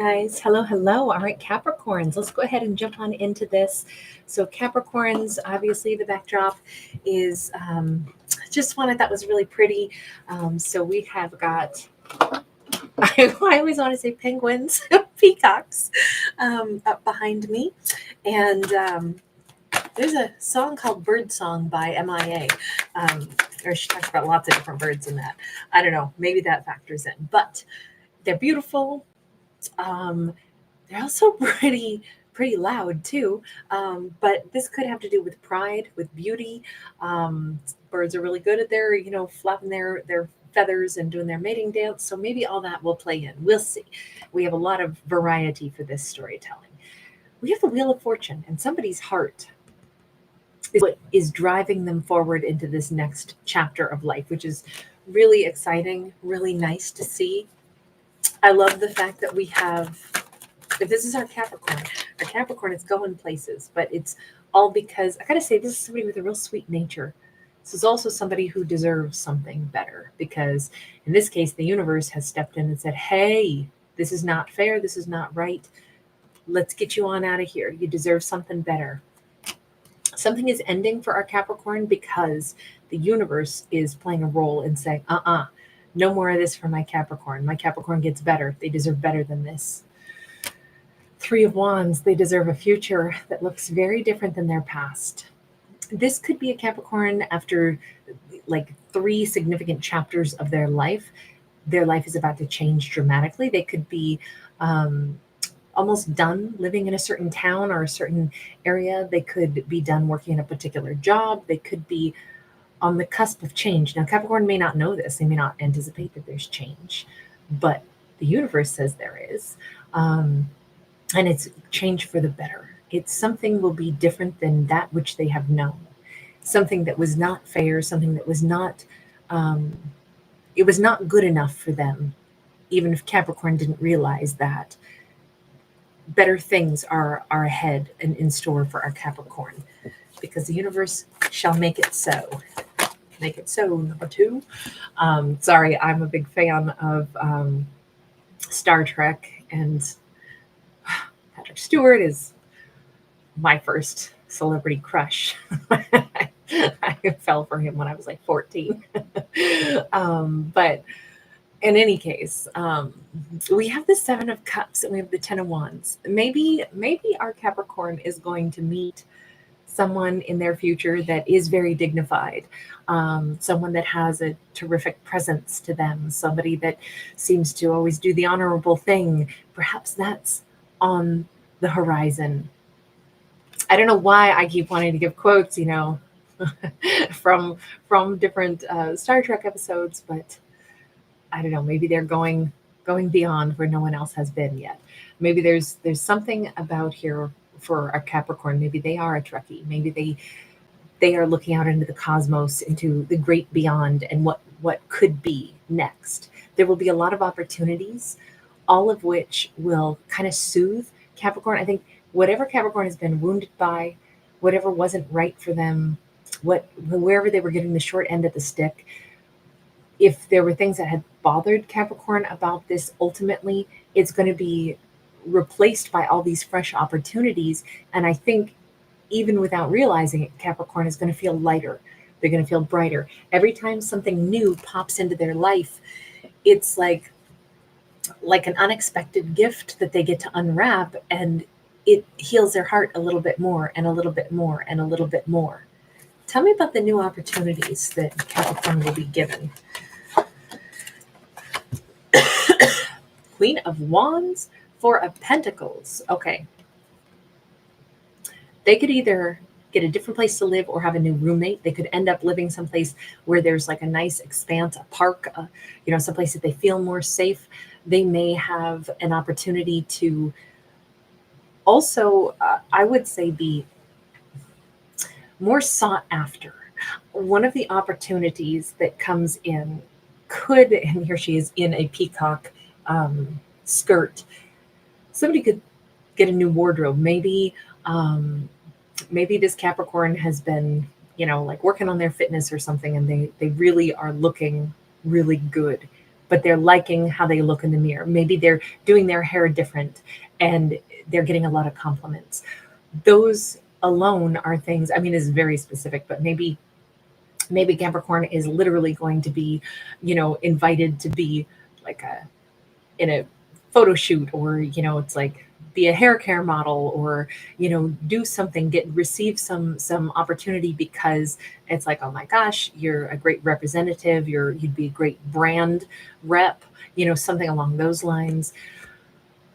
Guys, hello, hello. All right, Capricorns, let's go ahead and jump on into this. So, Capricorns, obviously, the backdrop is just one I thought was really pretty. So, we have got, I always want to say penguins, peacocks up behind me. And there's a song called Bird Song by MIA. Or she talks about lots of different birds in that. I don't know, maybe that factors in. But they're beautiful. Um, they're also pretty loud too. But this could have to do with pride, with beauty. Birds are really good at their, flapping their feathers and doing their mating dance. So maybe all that will play in. We'll see. We have a lot of variety for this storytelling. We have the Wheel of Fortune, and somebody's heart is what is driving them forward into this next chapter of life, which is really exciting, really nice to see. I love the fact that we have, if this is our Capricorn is going places, but it's all because I gotta say, this is somebody with a real sweet nature. This is also somebody who deserves something better because in this case, the universe has stepped in and said, hey, this is not fair. This is not right. Let's get you on out of here. You deserve something better. Something is ending for our Capricorn because the universe is playing a role in saying, no more of this for my Capricorn. My Capricorn gets better. They deserve better than this. Three of Wands, they deserve a future that looks very different than their past. This could be a Capricorn after like three significant chapters of their life. Their life is about to change dramatically. They could be almost done living in a certain town or a certain area. They could be done working a particular job. They could be on the cusp of change. Now, Capricorn may not know this. They may not anticipate that there's change, but the universe says there is. And it's change for the better. It's something will be different than that which they have known. Something that was not fair, something that was not, it was not good enough for them, even if Capricorn didn't realize that. Better things are ahead and in store for our Capricorn because the universe shall make it so. Make it so, number two. Sorry, I'm a big fan of Star Trek, and Patrick Stewart is my first celebrity crush. I fell for him when I was like 14. But in any case, we have the Seven of Cups and we have the Ten of Wands. Maybe our Capricorn is going to meet someone in their future that is very dignified, someone that has a terrific presence to them, somebody that seems to always do the honorable thing. Perhaps that's on the horizon. I don't know why I keep wanting to give quotes, from different Star Trek episodes, but I don't know. Maybe they're going beyond where no one else has been yet. Maybe there's something about here for a Capricorn. Maybe they are a Trekkie. Maybe they are looking out into the cosmos, into the great beyond, and what could be next. There will be a lot of opportunities, all of which will kind of soothe Capricorn. I think whatever Capricorn has been wounded by, whatever wasn't right for them, wherever they were getting the short end of the stick, if there were things that had bothered Capricorn about this, ultimately it's going to be replaced by all these fresh opportunities. And I think even without realizing it, Capricorn is going to feel lighter. They're going to feel brighter. Every time something new pops into their life, it's like an unexpected gift that they get to unwrap, and it heals their heart a little bit more and a little bit more and a little bit more. Tell me about the new opportunities that Capricorn will be given. Queen of Wands, Four of Pentacles. Okay. They could either get a different place to live or have a new roommate. They could end up living someplace where there's like a nice expanse, a park, someplace that they feel more safe. They may have an opportunity to also, I would say, be more sought after. One of the opportunities that comes in could, and here she is in a peacock skirt. Somebody could get a new wardrobe. Maybe this Capricorn has been, like working on their fitness or something, and they really are looking really good. but they're liking how they look in the mirror. Maybe they're doing their hair different and they're getting a lot of compliments. Those alone are things, I mean, it's very specific, but maybe Capricorn is literally going to be, invited to be like in a photo shoot, or, it's like be a hair care model, or, do something, receive some opportunity because it's like, oh my gosh, you're a great representative. You'd be a great brand rep, something along those lines.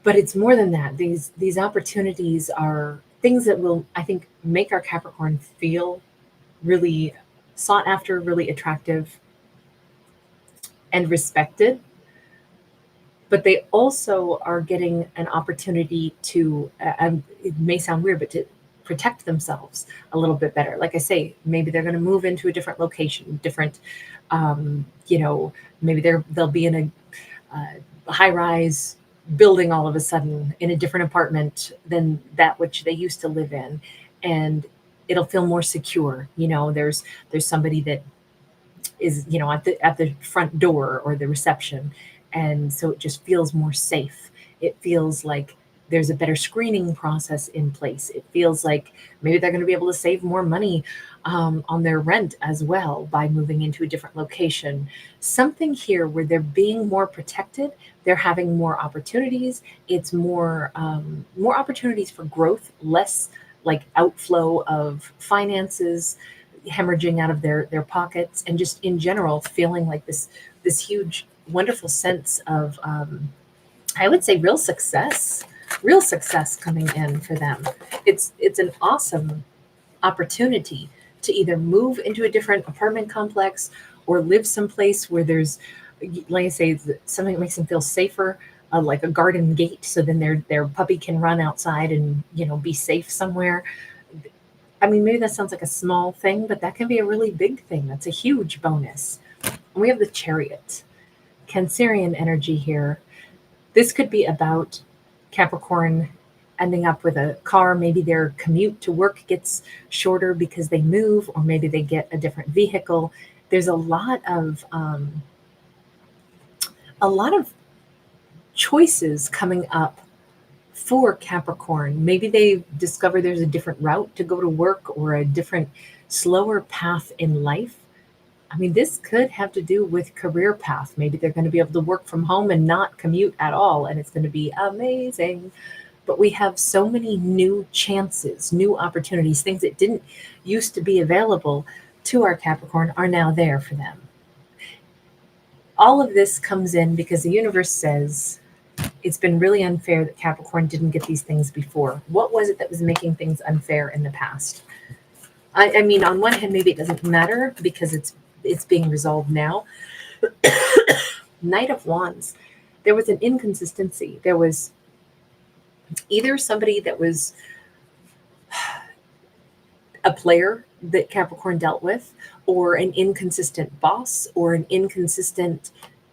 But it's more than that. These opportunities are things that will, I think, make our Capricorn feel really sought after, really attractive, and respected. But they also are getting an opportunity to, it may sound weird, but to protect themselves a little bit better. Like I say, maybe they're going to move into a different location, different, maybe they'll be in a high-rise building all of a sudden, in a different apartment than that which they used to live in, and it'll feel more secure. There's somebody that is, at the front door or the reception, and so it just feels more safe. It feels like there's a better screening process in place. It feels like maybe they're going to be able to save more money on their rent as well by moving into a different location. Something here where they're being more protected, they're having more opportunities. It's more opportunities for growth, less like outflow of finances hemorrhaging out of their pockets, and just in general feeling like this huge, wonderful sense of, I would say, real success coming in for them. It's an awesome opportunity to either move into a different apartment complex or live someplace where there's, like I say, something that makes them feel safer, like a garden gate, so then their puppy can run outside and be safe somewhere. I mean, maybe that sounds like a small thing, but that can be a really big thing. That's a huge bonus. And we have the Chariot, Cancerian energy here. This could be about Capricorn ending up with a car. Maybe their commute to work gets shorter because they move, or maybe they get a different vehicle. There's a lot of choices coming up for Capricorn. Maybe they discover there's a different route to go to work, or a different, slower path in life. I mean, this could have to do with career path. Maybe they're going to be able to work from home and not commute at all, and it's going to be amazing. But we have so many new chances, new opportunities, things that didn't used to be available to our Capricorn are now there for them. All of this comes in because the universe says it's been really unfair that Capricorn didn't get these things before. What was it that was making things unfair in the past? I mean, on one hand, maybe it doesn't matter because it's being resolved now. Knight of Wands, there was an inconsistency. There was either somebody that was a player that Capricorn dealt with, or an inconsistent boss, or an inconsistent,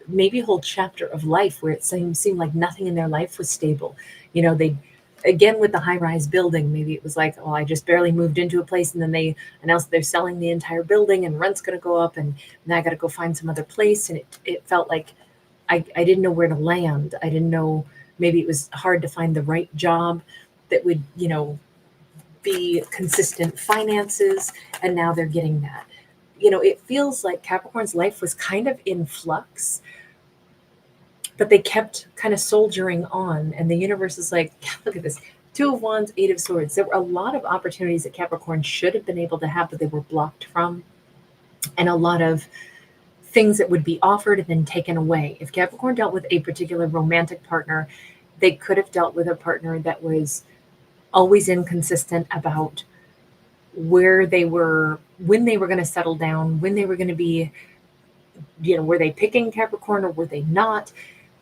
maybe whole chapter of life where it seemed like nothing in their life was stable. They, again, with the high-rise building, maybe it was like, oh, I just barely moved into a place, and then they announced they're selling the entire building and rent's going to go up, and now I got to go find some other place. And it felt like I didn't know where to land. I didn't know, maybe it was hard to find the right job that would, be consistent finances, and now they're getting that. It feels like Capricorn's life was kind of in flux, but they kept kind of soldiering on, and the universe is like, look at this. 2 of Wands, 8 of Swords. There were a lot of opportunities that Capricorn should have been able to have, but they were blocked from, and a lot of things that would be offered and then taken away. If Capricorn dealt with a particular romantic partner, they could have dealt with a partner that was always inconsistent about where they were, when they were going to settle down, when they were going to be, were they picking Capricorn or were they not?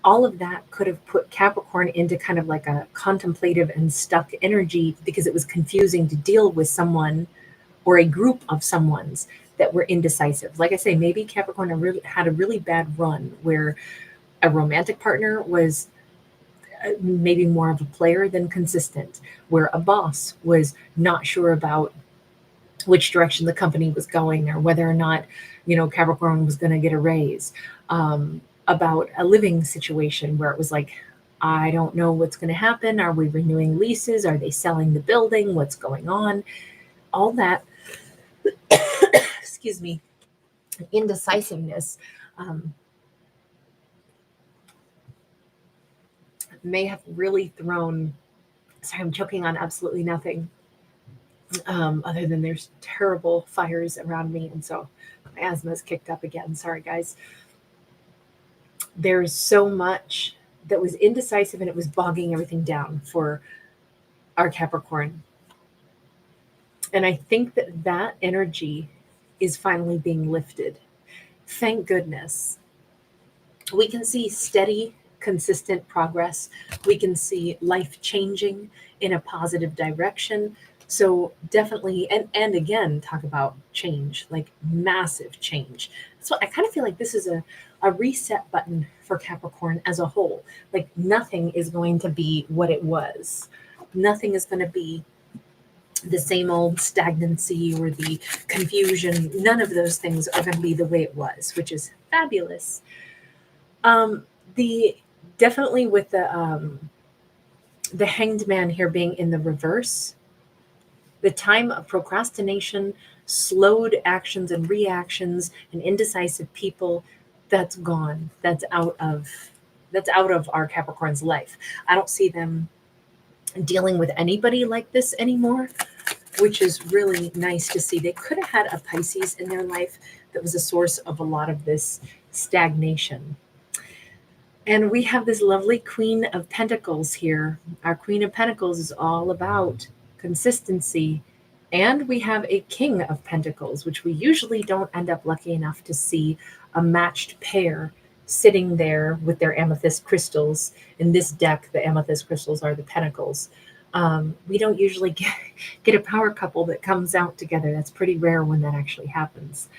All of that could have put Capricorn into kind of like a contemplative and stuck energy, because it was confusing to deal with someone or a group of someones that were indecisive. Like I say, maybe Capricorn had a really bad run where a romantic partner was maybe more of a player than consistent, where a boss was not sure about which direction the company was going, or whether or not, Capricorn was going to get a raise. about a living situation where it was like, I don't know what's going to happen. Are we renewing leases? Are they selling the building? What's going on? All that, excuse me, indecisiveness may have really thrown, sorry, I'm choking on absolutely nothing other than there's terrible fires around me. And so my asthma's kicked up again. Sorry, guys. There's so much that was indecisive and it was bogging everything down for our Capricorn. And I think that that energy is finally being lifted. Thank goodness. We can see steady, consistent progress. We can see life changing in a positive direction. So definitely, and again, talk about change, like massive change. So I kind of feel like this is a reset button for Capricorn as a whole. Like nothing is going to be what it was. Nothing is going to be the same old stagnancy or the confusion. None of those things are going to be the way it was, which is fabulous. The definitely with the Hanged Man here being in the reverse, the time of procrastination, slowed actions and reactions, and indecisive people, that's gone. That's out of our Capricorn's life. I don't see them dealing with anybody like this anymore, which is really nice to see. They could have had a Pisces in their life that was a source of a lot of this stagnation. And we have this lovely Queen of Pentacles here. Our Queen of Pentacles is all about consistency. And we have a King of Pentacles, which we usually don't end up lucky enough to see a matched pair sitting there with their amethyst crystals. In this deck, the amethyst crystals are the pentacles. We don't usually get a power couple that comes out together. That's pretty rare when that actually happens.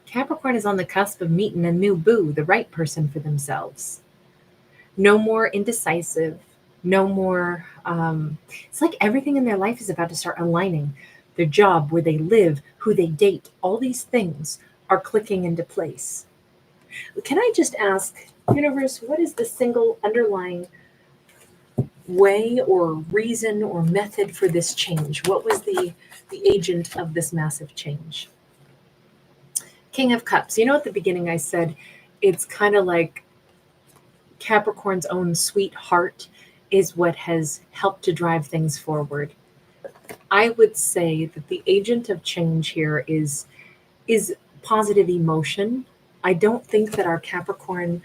Capricorn is on the cusp of meeting a new boo, the right person for themselves. No more indecisive. No more. It's like everything in their life is about to start aligning. Their job, where they live, who they date, all these things are clicking into place. Can I just ask, universe, what is the single underlying way or reason or method for this change? What was the agent of this massive change? King of Cups. You know, at the beginning I said it's kind of like Capricorn's own sweetheart is what has helped to drive things forward. I would say that the agent of change here is positive emotion. I don't think that our Capricorn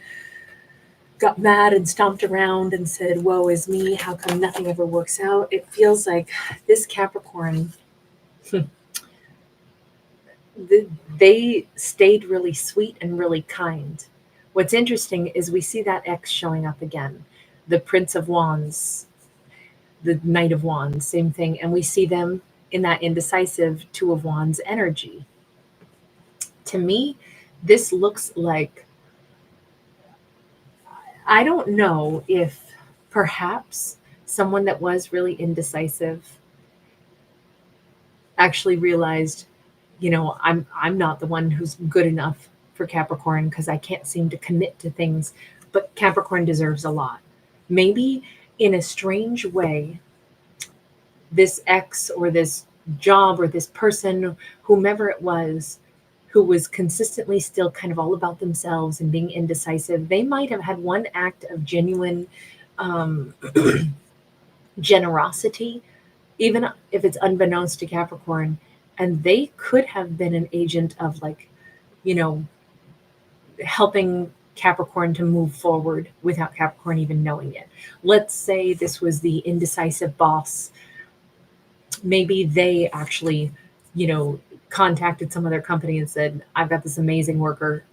got mad and stomped around and said, woe is me, how come nothing ever works out? It feels like this Capricorn, they stayed really sweet and really kind. What's interesting is we see that X showing up again. The Prince of Wands, the Knight of Wands, same thing. And we see them in that indecisive Two of Wands energy. To me, this looks like, I don't know if perhaps someone that was really indecisive actually realized, you know, I'm not the one who's good enough for Capricorn because I can't seem to commit to things, but Capricorn deserves a lot. Maybe in a strange way, this ex or this job or this person, whomever it was, who was consistently still kind of all about themselves and being indecisive, they might have had one act of genuine generosity, even if it's unbeknownst to Capricorn. And they could have been an agent of, like, you know, helping Capricorn to move forward without Capricorn even knowing it. Let's say this was the indecisive boss. Maybe they actually, you know, contacted some other company and said, I've got this amazing worker.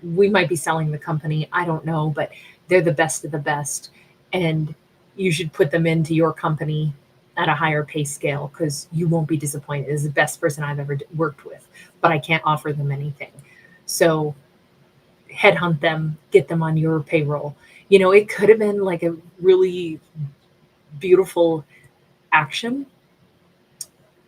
We might be selling the company. I don't know, but they're the best of the best. And you should put them into your company at a higher pay scale because you won't be disappointed. It's the best person I've ever worked with, but I can't offer them anything. So headhunt them, get them on your payroll. You know, it could have been like a really beautiful action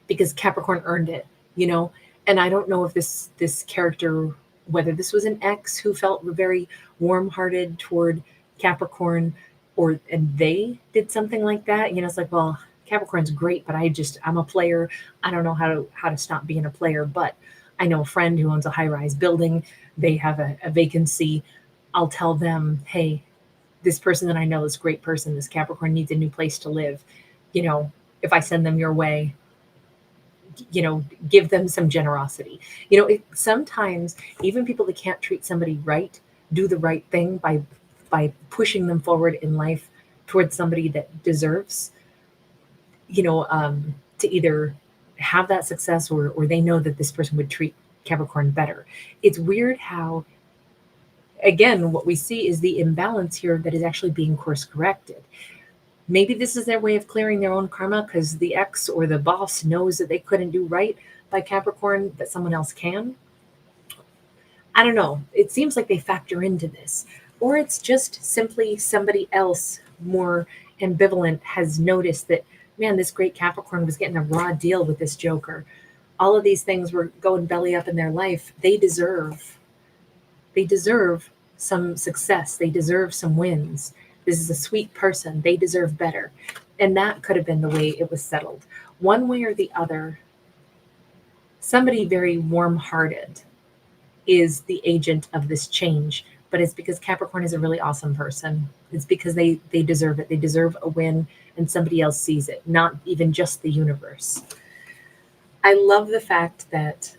because Capricorn earned it, you know. And I don't know if this character whether this was an ex who felt very warm-hearted toward Capricorn, and they did something like that. It's like, well, Capricorn's great, but I'm a player. I don't know how to stop being a player. But I know a friend who owns a high-rise building. They have a vacancy. I'll tell them, hey, this person that I know, this great person, this Capricorn needs a new place to live. If I send them your way, give them some generosity. Sometimes even people that can't treat somebody right do the right thing by pushing them forward in life towards somebody that deserves, to either have that success or they know that this person would treat Capricorn better. It's weird how, again, what we see is the imbalance here that is actually being course corrected. Maybe this is their way of clearing their own karma because the ex or the boss knows that they couldn't do right by Capricorn, but someone else can. I don't know. It seems like they factor into this. Or it's just simply somebody else more ambivalent has noticed that, man, this great Capricorn was getting a raw deal with this Joker. All of these things were going belly up in their life. They deserve some success. They deserve some wins. This is a sweet person. They deserve better. And that could have been the way it was settled. One way or the other, somebody very warm-hearted is the agent of this change. But it's because Capricorn is a really awesome person. It's because they deserve it. They deserve a win and somebody else sees it, not even just the universe. I love the fact that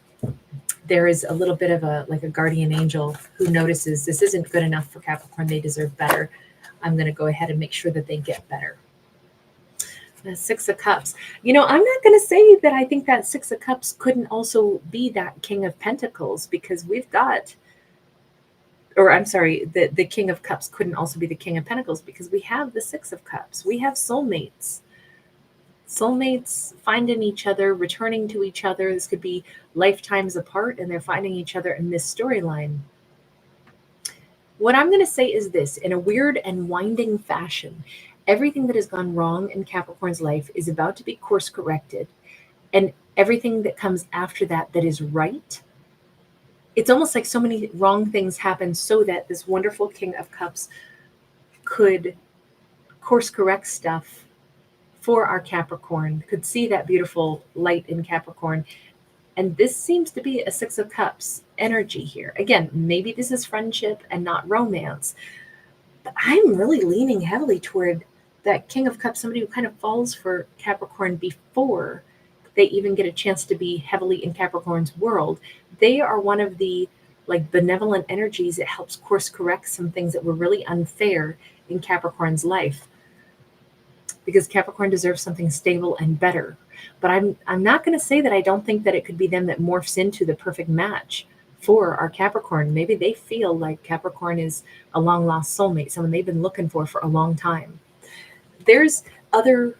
there is a little bit of a guardian angel who notices this isn't good enough for Capricorn. They deserve better. I'm going to go ahead and make sure that they get better. The Six of Cups. I'm not going to say that I think that Six of Cups couldn't also be that King of Pentacles, because we've got, or I'm sorry, the King of Cups couldn't also be the King of Pentacles because we have the Six of Cups. We have soulmates. Soulmates finding each other, returning to each other. This could be lifetimes apart and they're finding each other in this storyline. What I'm going to say is this, in a weird and winding fashion, everything that has gone wrong in Capricorn's life is about to be course corrected. And everything that comes after that is right. It's almost like so many wrong things happen so that this wonderful King of Cups could course correct stuff for our Capricorn, could see that beautiful light in Capricorn. And this seems to be a Six of Cups energy here. Again, maybe this is friendship and not romance, but I'm really leaning heavily toward that King of Cups, somebody who kind of falls for Capricorn before they even get a chance to be heavily in Capricorn's world. They are one of the benevolent energies that helps course correct some things that were really unfair in Capricorn's life, because Capricorn deserves something stable and better. But I'm not going to say that I don't think that it could be them that morphs into the perfect match for our Capricorn. Maybe they feel like Capricorn is a long lost soulmate, someone they've been looking for a long time. There's other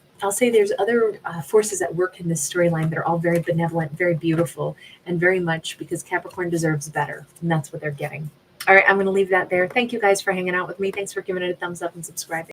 forces at work in this storyline that are all very benevolent, very beautiful, and very much because Capricorn deserves better. And that's what they're getting. All right, I'm going to leave that there. Thank you guys for hanging out with me. Thanks for giving it a thumbs up and subscribing.